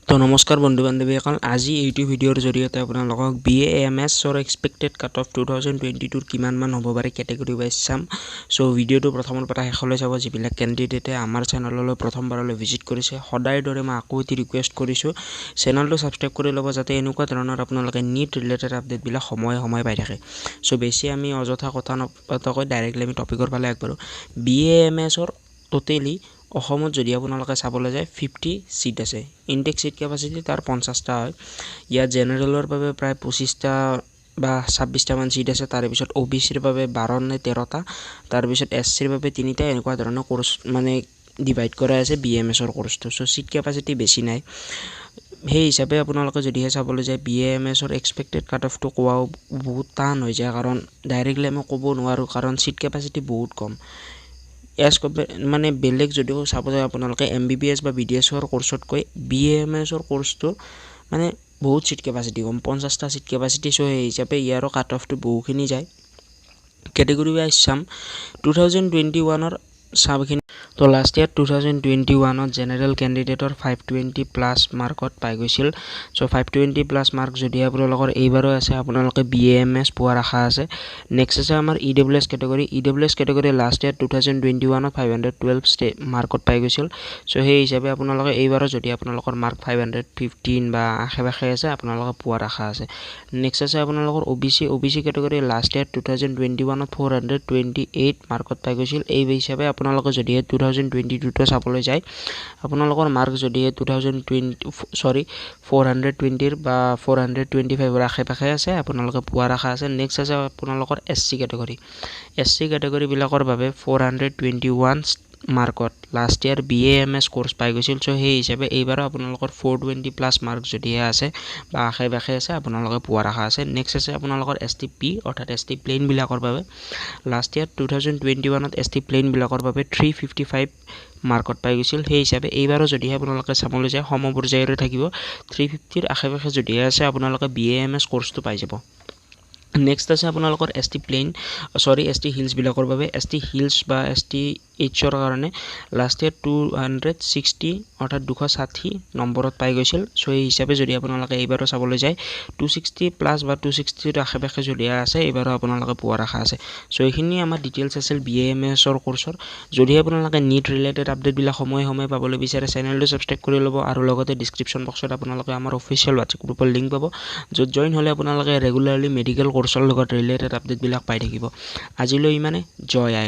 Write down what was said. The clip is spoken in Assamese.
তো নমস্কাৰ বন্ধু বান্ধৱীসকল, আজি এইটো ভিডিঅ'ৰ জৰিয়তে আপোনালোকক BAMSৰ এক্সপেক্টেড কাট অফ 2022 কিমান মান হ'ব পাৰে কেটেগৰী ৱাইজ চাম। সো ভিডিঅ'টো প্ৰথমৰ পৰা শেষলৈ চাব। যিবিলাক কেণ্ডিডেটে আমাৰ চেনেললৈ প্ৰথমবাৰলৈ ভিজিট কৰিছে, সদায় দৰে মই আকৌ এটি ৰিকুৱেষ্ট কৰিছোঁ, চেনেলটো ছাবস্ক্ৰাইব কৰি ল'ব যাতে এনেকুৱা ধৰণৰ আপোনালোকে নিট ৰিলেটেড আপডেটবিলাক সময়ে পাই থাকে। সো বেছি আমি অযথা কথা নপতাকৈ ডাইৰেক্টলি আমি টপিকৰ ফালে আগবাঢ়োঁ। BAMSৰ টোটেলি অসমত যদি আপোনালোকে চাবলৈ যায় 50 সিট আছে। ইনটেক সিট কেপাচিটি তাৰ 50টা হয়। ইয়াত জেনেৰেলৰ বাবে প্ৰায় 25টা বা 26টা মান সিট আছে। তাৰপিছত OBCৰ বাবে 12 নে 13টা, তাৰপিছত SCৰ বাবে 3টা, এনেকুৱা ধৰণৰ কোৰ্চ মানে ডিভাইড কৰা আছে BAMSৰ কোৰ্চটো। সো সিট কেপাচিটি বেছি নাই। সেই হিচাপে আপোনালোকে যদিহে চাবলৈ যায় BAMSৰ এক্সপেক্টেড কাট অফটো কোৱাও বহুত টান হৈ যায়, কাৰণ ডাইৰেক্টলি আমি ক'ব নোৱাৰোঁ, কাৰণ সিট কেপাচিটি বহুত কম। মানে বেলেগ যদিও চাব যায় আপোনালোকে MBBS বা BDSৰ কোৰ্চতকৈ BAMSৰ কোৰ্চটো মানে বহুত সিট কেপাচিটি কম, 50টা সিট কেপাচিটি। সো সেই হিচাপে ইয়াৰো কাট অফটো বহুখিনি যায়। কেটেগৰী ৱাইজ চাম 2021ৰ চাবখিনি। তো লাষ্ট ইয়াৰ 2021ত জেনেৰেল কেণ্ডিডেটৰ 520+ মাৰ্কত পাই গৈছিল। সো 520+ মাৰ্ক যদি আপোনালোকৰ এইবাৰো আছে, আপোনালোকে BAMS পোৱাৰ আশা আছে। নেক্সট আছে আমাৰ EWS category. EWS category last year 2021ত 512 মাৰ্কত পাই গৈছিল। সো সেই হিচাপে আপোনালোকে এইবাৰো যদি আপোনালোকৰ মাৰ্ক 515 বা আশে-পাশে আছে, আপোনালোকে পোৱাৰ আশা আছে। নেক্সট আছে আপোনালোকৰ OBC কেটেগৰী লাষ্ট ইয়াৰ 2021ত 428 মাৰ্কত পাই গৈছিল। এই হিচাপে আপোনালোকে যদিহে 2022টো চাবলৈ যায়, আপোনালোকৰ মাৰ্ক যদিহে 420ৰ বা 425ৰ আশে-পাশে আছে, আপোনালোকে পোৱাৰ আশা আছে। নেক্সট আছে আপোনালোকৰ SC কেটেগৰী। SC কেটেগৰীবিলাকৰ বাবে 421 মাৰ্কত লাষ্ট ইয়াৰ BAMS কোৰ্চ পাই গৈছিল। সো সেই হিচাপে এইবাৰো আপোনালোকৰ 420+ মাৰ্ক যদিহে আছে বা আশে-পাশে আছে, আপোনালোকে পোৱাৰ আশা আছে। নেক্সট আছে আপোনালোকৰ STP অৰ্থাৎ ST প্লেইনবিলাকৰ বাবে লাষ্ট ইয়াৰ 2021ত ST প্লেইনবিলাকৰ বাবে 355 মাৰ্কত পাই গৈছিল। সেই হিচাপে এইবাৰো যদিহে আপোনালোকে চাবলৈ যায় সমপৰ্যায়ৰে থাকিব, 350ৰ আশে-পাশে যদিহে আছে, আপোনালোকে BAMS কোৰ্চটো পাই যাব। নেক্সট আছে আপোনালোকৰ ST হিলছবিলাকৰ বাবে। ST হিলছ বা STHৰ কাৰণে লাষ্ট ইয়াৰ 260 অৰ্থাৎ 260 নম্বৰত পাই গৈছিল। সো এই হিচাপে যদি আপোনালোকে এইবাৰো চাবলৈ যায় 260+ বা 260ৰ আশে-পাশে যদিহে আছে, এইবাৰো আপোনালোকে পোৱাৰ আশা আছে। সো এইখিনি আমাৰ ডিটেইলছ আছিল BAMSৰ কোৰ্চৰ। যদি আপোনালোকে নিট ৰিলেটেড আপডেটবিলাক সময়ে পাবলৈ বিচাৰে, চেনেলটো ছাবস্ক্ৰাইব কৰি ল'ব আৰু লগতে ডিছক্ৰিপশ্যন বক্সত আপোনালোকে আমাৰ অফিচিয়েল হোৱাটছএপ গ্ৰুপৰ লিংক পাব, য'ত জইন হ'লে আপোনালোকে ৰেগুলাৰলি মেডিকেল কোৰ্চৰ লগত ৰিলেটেড আপডেটবিলাক পাই থাকিব। আজিলৈ ইমানে। জয় আই।